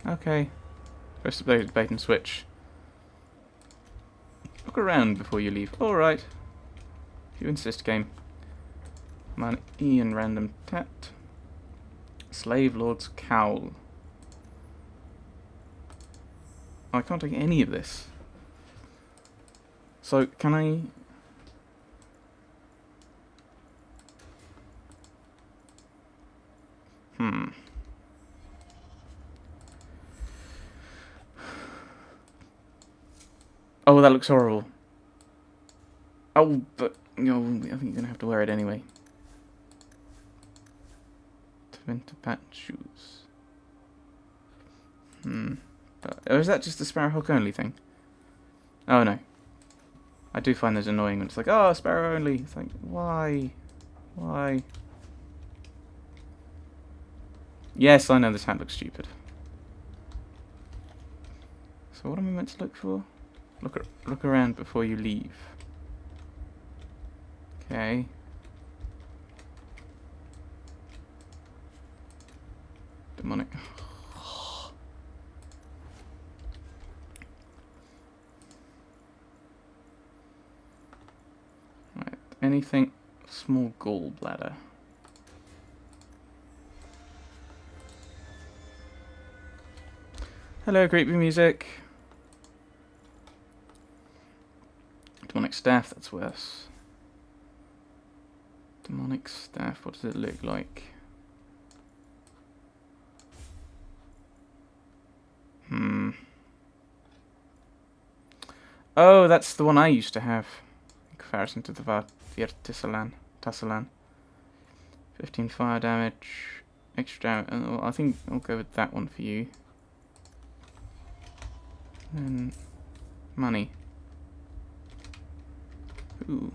Okay. Press the bait and switch. Look around before you leave. Alright. If you insist, game. Come on, E and random tat. Slave Lord's Cowl. Oh, I can't take any of this. So, can I... Oh, that looks horrible. Oh, but... No, I think you're going to have to wear it anyway. Winter patch shoes. Or is that just a Sparrowhawk only thing? Oh, no. I do find those annoying when it's like, oh, Sparrow only. It's like, why? Why? Yes, I know this hat looks stupid. So what am I meant to look for? Look around before you leave. Okay. Demonic. Right. Anything small gallbladder. Hello, creepy music. Demonic staff, that's worse. Demonic staff, what does it look like? Oh, that's the one I used to have. In comparison to the Tassalan. 15 fire damage. Extra damage. Oh, I think I'll go with that one for you. Then money. Ooh.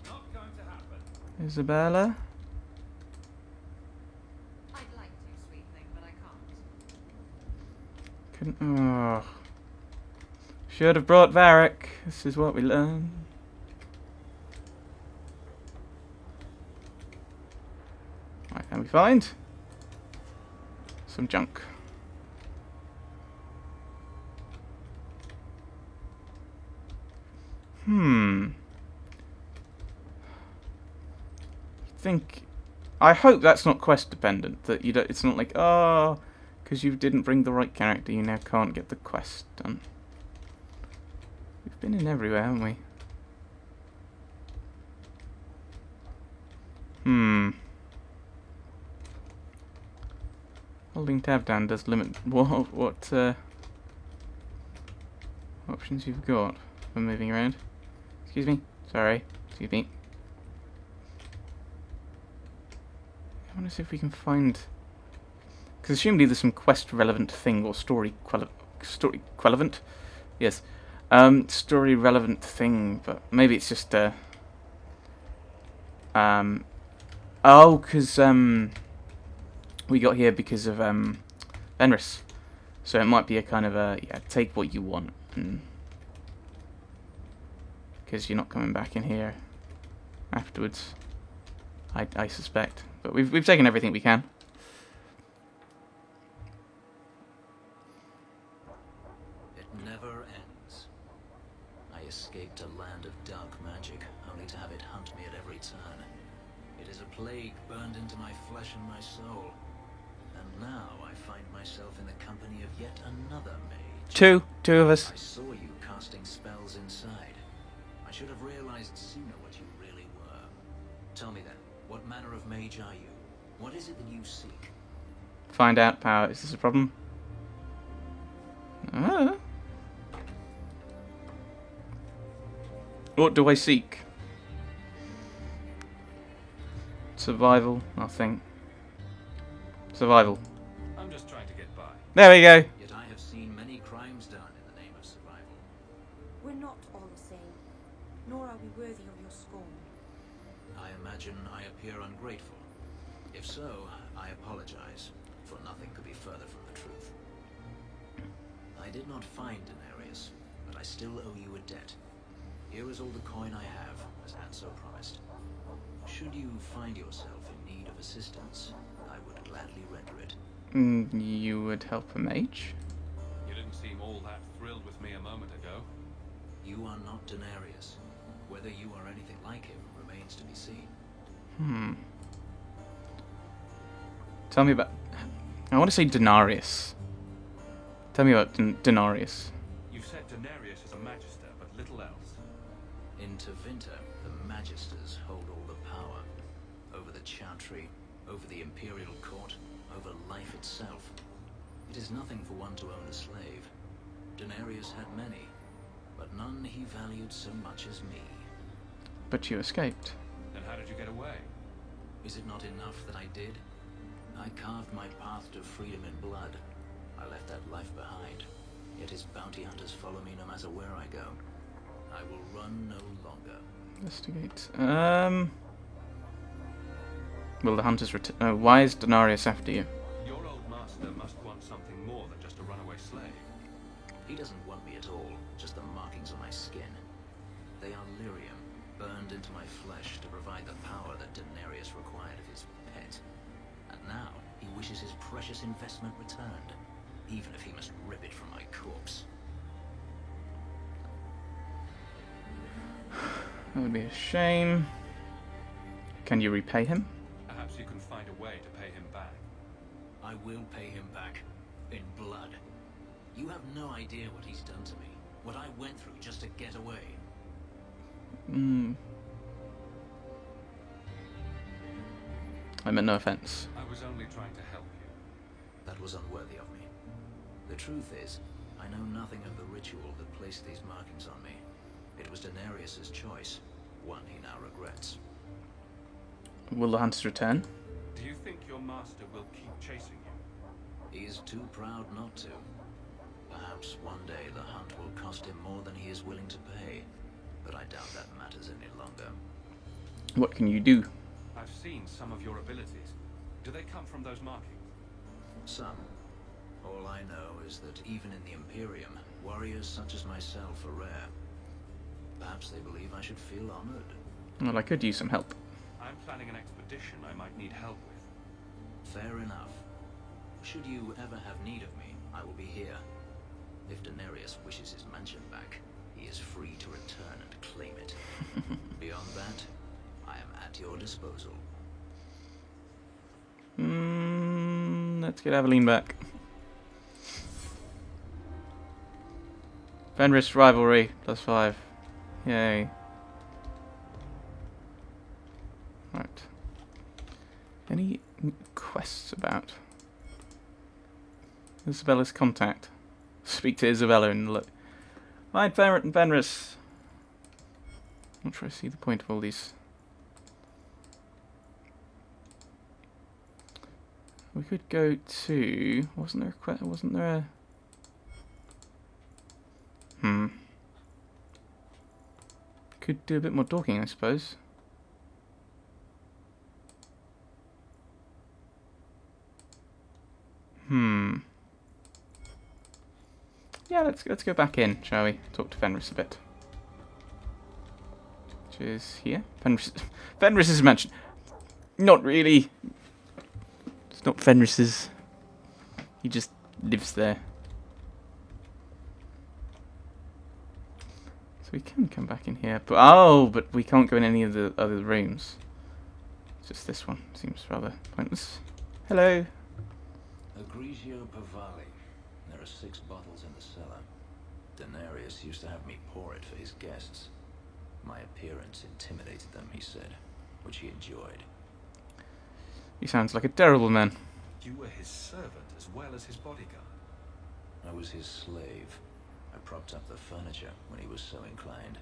Not going to happen. Isabella? I'd like to, sweet thing, but I can't. Couldn't. Oh. Should have brought Varric. This is what we learn. Right, can we find some junk? I hope that's not quest dependent. That you don't. It's not like, oh, because you didn't bring the right character, you now can't get the quest done. We've been in everywhere, haven't we? Holding tab down does limit what options you've got for moving around. Excuse me. Sorry. Excuse me. I want to see if we can find... Because assumably there's some quest-relevant thing, or story-relevant? Yes. Story-relevant thing, but maybe it's just oh, because we got here because of Fenris. So it might be a kind of a, yeah, take what you want. Because you're not coming back in here afterwards, I suspect. But we've taken everything we can. It never ends. I escaped a land of dark magic, only to have it hunt me at every turn. It is a plague burned into my flesh and my soul. And now I find myself in the company of yet another mage. Two of us. I saw you casting spells inside. I should have realized sooner what you really were. Tell me then, what manner of mage are you? What is it that you seek? Find out power. Is this a problem? What do I seek? Survival, nothing. Survival. I'm just trying to get by. There we go. Yet I have seen many crimes done in the name of survival. We're not all the same, nor are we worthy of your scorn. I imagine I appear ungrateful. If so, I apologize, for nothing could be further from the truth. I did not find Denarius, but I still owe you a debt. Here is all the coin I have, as Anso promised. Should you find yourself in need of assistance, I would gladly render it. You would help a mage? You didn't seem all that thrilled with me a moment ago. You are not Denarius. Whether you are anything like him remains to be seen. Tell me about... I want to say Denarius. Tell me about Denarius. You've said Denarius is a magister, but little else. In Tevinter, the Magisters hold all the power. Over the Chantry, over the Imperial Court, over life itself. It is nothing for one to own a slave. Denarius had many, but none he valued so much as me. But you escaped. Then how did you get away? Is it not enough that I did? I carved my path to freedom in blood. I left that life behind. Yet his bounty hunters follow me no matter where I go. I will run no longer. Investigate. Will the hunters return? Why is Denarius after you? Your old master must want something more than just a runaway slave. He doesn't want me at all, just the markings on my skin. They are lyrium, burned into my flesh to provide the power that Denarius required of his pet. And now, he wishes his precious investment returned, even if he must rip it from my corpse. That would be a shame. Can you repay him? Perhaps you can find a way to pay him back. I will pay him back, in blood. You have no idea what he's done to me, what I went through just to get away. I meant no offense. I was only trying to help you. That was unworthy of me. The truth is, I know nothing of the ritual that placed these markings on me. It was Denarius's choice, one he now regrets. Will the hunters return? Do you think your master will keep chasing you? He is too proud not to. Perhaps one day the hunt will cost him more than he is willing to pay, but I doubt that matters any longer. What can you do? I've seen some of your abilities. Do they come from those markings? Some. All I know is that even in the Imperium, warriors such as myself are rare. Perhaps they believe I should feel honored. Well, I could use some help. I'm planning an expedition I might need help with. Fair enough. Should you ever have need of me, I will be here. If Denarius wishes his mansion back, he is free to return and claim it. Beyond that, I am at your disposal. Let's get Aveline back. Fenris rivalry, +5. Yay. Right. Any quests about? Isabella's contact. Speak to Isabella and look. Find Fenris. Not sure I see the point of all these. We could go to... Wasn't there a quest? Wasn't there a... Could do a bit more talking, I suppose. Yeah, let's go back in, shall we? Talk to Fenris a bit. Which is here. Fenris is mentioned. Not really. It's not Fenris's. He just lives there. So we can come back in here, but we can't go in any of the other rooms. It's just this one. Seems rather pointless. Hello. Egregio Pavali. There are 6 bottles in the cellar. Denarius used to have me pour it for his guests. My appearance intimidated them, he said, which he enjoyed. He sounds like a terrible man. You were his servant as well as his bodyguard. I was his slave. I propped up the furniture when he was so inclined.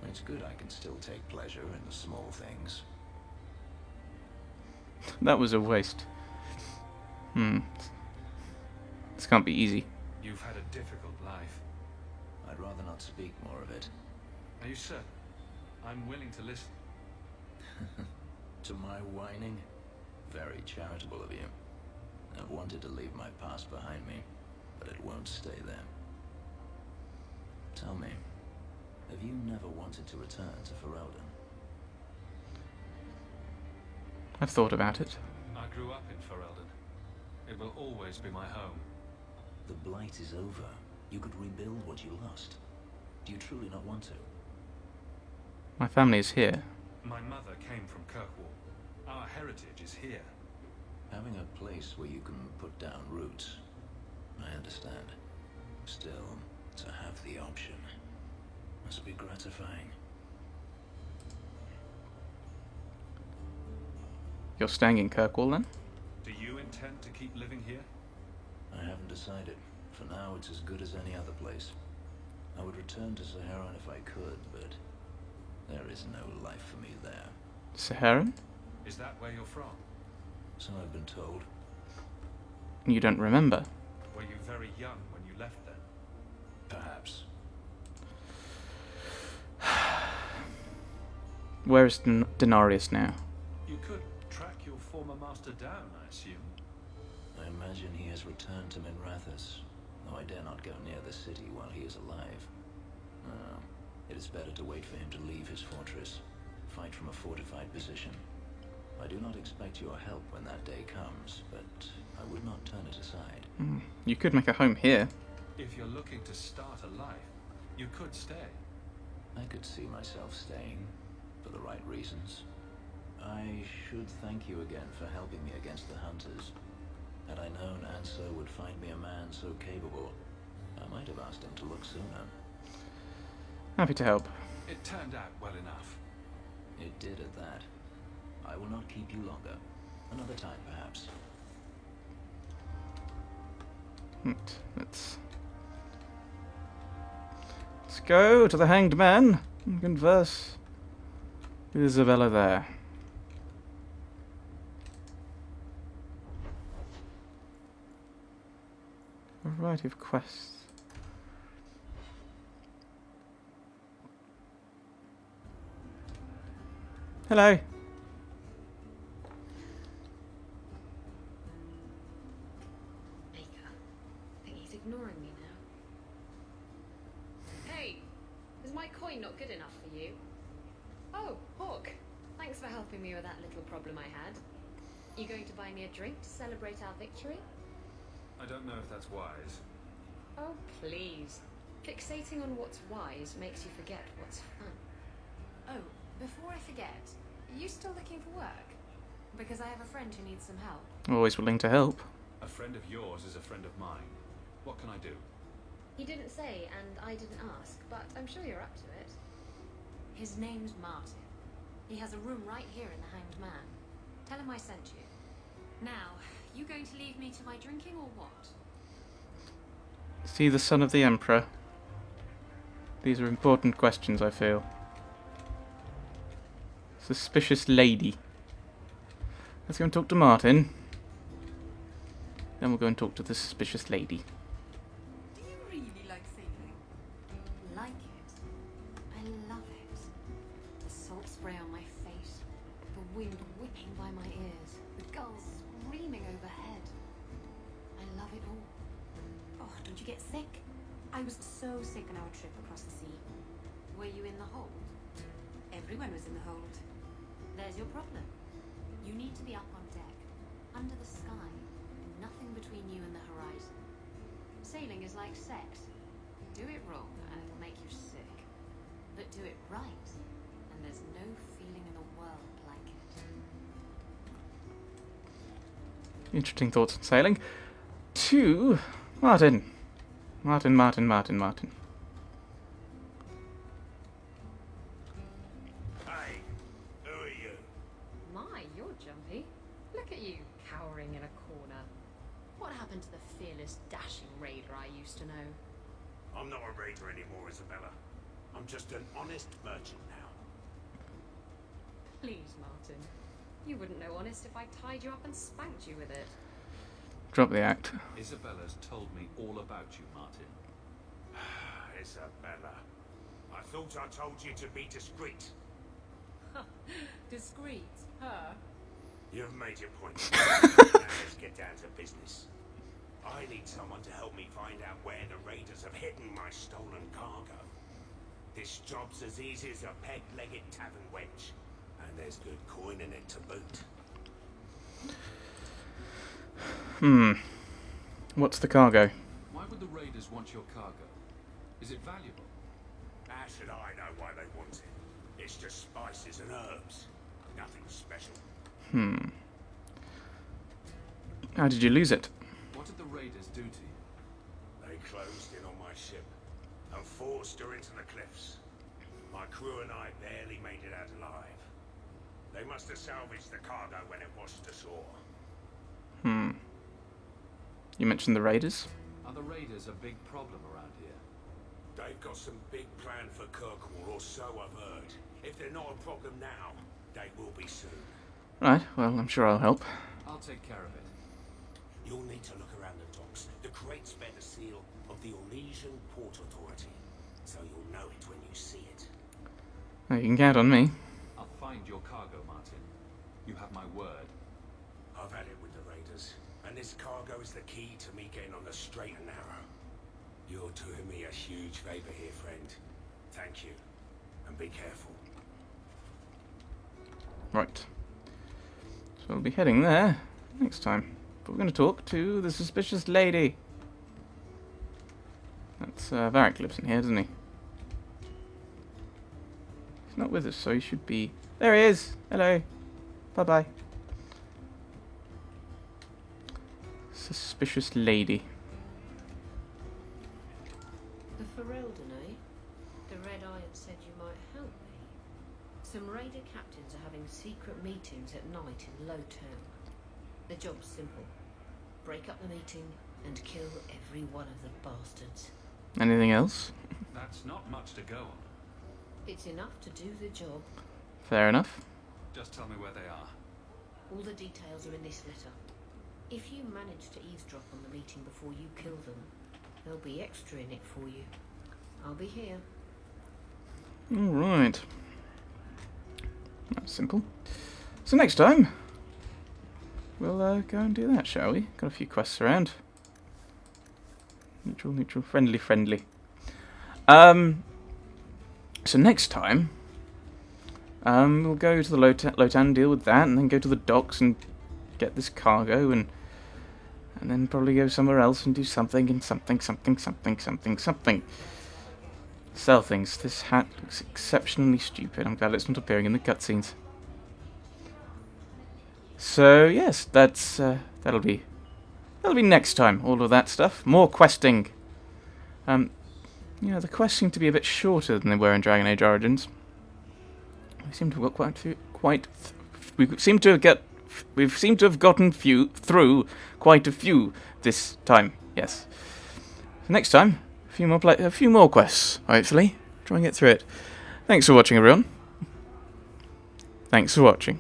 It's good I can still take pleasure in the small things. That was a waste. This can't be easy. You've had a difficult life. I'd rather not speak more of it. Are you certain? I'm willing to listen. To my whining? Very charitable of you. I've wanted to leave my past behind me, but it won't stay there. Tell me, have you never wanted to return to Ferelden? I've thought about it. I grew up in Ferelden. It will always be my home. The Blight is over. You could rebuild what you lost. Do you truly not want to? My family is here. My mother came from Kirkwall. Our heritage is here. Having a place where you can put down roots, I understand. Still, to have the option must be gratifying. You're staying in Kirkwall then? Do you intend to keep living here? I haven't decided. For now, it's as good as any other place. I would return to Saharan if I could, but there is no life for me there. Saharan? Is that where you're from? So I've been told. You don't remember? Were you very young when you left then? Perhaps. Where is Denarius now? You could track your former master down, I assume. I imagine he has returned to Minrathous, though I dare not go near the city while he is alive. It is better to wait for him to leave his fortress, fight from a fortified position. I do not expect your help when that day comes, but I would not turn it aside. You could make a home here. If you're looking to start a life, you could stay. I could see myself staying, for the right reasons. I should thank you again for helping me against the hunters. Had I known Ansel would find me a man so capable, I might have asked him to look sooner. Happy to help. It turned out well enough. It did at that. I will not keep you longer. Another time, perhaps. Let's go to the Hanged Man and converse with Isabella there. A variety of quests. Hello. Maker. I think he's ignoring me now. Hey! Is my coin not good enough for you? Oh, Hawk. Thanks for helping me with that little problem I had. You going to buy me a drink to celebrate our victory? I don't know if that's wise. Oh, please. Fixating on what's wise makes you forget what's fun. Oh, before I forget, are you still looking for work? Because I have a friend who needs some help. Always willing to help. A friend of yours is a friend of mine. What can I do? He didn't say, and I didn't ask, but I'm sure you're up to it. His name's Martin. He has a room right here in the Hanged Man. Tell him I sent you. Now, you going to leave me to my drinking or what? Is he the son of the Emperor? These are important questions, I feel. Suspicious lady. Let's go and talk to Martin. Then we'll go and talk to the suspicious lady. Do you really like sailing? Like it. I love it. The salt spray on my face, the wind whipping by my ears, the gulls screaming overhead. I love it all. Oh, don't you get sick? I was so sick on our trip across the sea. Were you in the hold? Everyone was in the hold. There's your problem. You need to be up on deck, under the sky, and nothing between you and the horizon. Sailing is like sex. Do it wrong and it'll make you sick. But do it right, and there's no feeling in the world like it. Interesting thoughts on sailing. To Martin. Martin. Hey, who are you? My, you're jumpy. Look at you, cowering in a corner. What happened to the fearless, dashing raider I used to know? I'm not a raider anymore, Isabella. I'm just an honest merchant now. Please, Martin. You wouldn't know honest if I tied you up and spanked you with it. Drop the act. Isabella's told me all about you, Martin. Isabella, I thought I told you to be discreet. Discreet, her? You've made your point. Now let's get down to business. I I need someone to help me find out where the raiders have hidden my stolen cargo. This job's as easy as a peg-legged tavern wench, and there's good coin in it to boot. What's the cargo? Why would the raiders want your cargo? Is it valuable? How should I know why they want it? It's just spices and herbs. Nothing special. How did you lose it? What did the raiders do to you? They closed in on my ship and forced her into the cliffs. My crew and I barely made it out alive. They must have salvaged the cargo when it washed ashore. You mentioned the raiders? Are the raiders a big problem around here? They've got some big plan for Kirkwall, or so I've heard. If they're not a problem now, they will be soon. Right, well, I'm sure I'll help. I'll take care of it. You'll need to look around the docks. The crates bear the seal of the Orlesian Port Authority, so you'll know it when you see it. Oh, you can count on me. I'll find your cargo, Martin. You have my word. I've had it with the raiders, and this cargo is the key to me getting on the straight and narrow. You're doing me a huge favor here, friend. Thank you, and be careful. Right. So we'll be heading there next time. But we're going to talk to the suspicious lady. That's Varric lives in here, doesn't he? He's not with us, so he should be... There he is! Hello! Bye-bye. Suspicious lady. The Ferelden, eh? The Red Iron said you might help me. Some raider captains are having secret meetings at night in Lowtown. The job's simple. Break up the meeting and kill every one of the bastards. Anything else? That's not much to go on. It's enough to do the job. Fair enough. Just tell me where they are. All the details are in this letter. If you manage to eavesdrop on the meeting before you kill them, there'll be extra in it for you. I'll be here. Alright. That's simple. So next time, we'll go and do that, shall we? Got a few quests around. Neutral, neutral, friendly, friendly. So next time, we'll go to the Lotan, deal with that, and then go to the docks and get this cargo, and then probably go somewhere else and do something, and something. Sell things. This hat looks exceptionally stupid. I'm glad it's not appearing in the cutscenes. So yes, that'll be next time. All of that stuff. More questing. The quests seem to be a bit shorter than they were in Dragon Age Origins. We seem to have got we seem to have gotten through quite a few this time. Yes. So next time, a few more quests. Hopefully, try and get through it. Thanks for watching, everyone. Thanks for watching.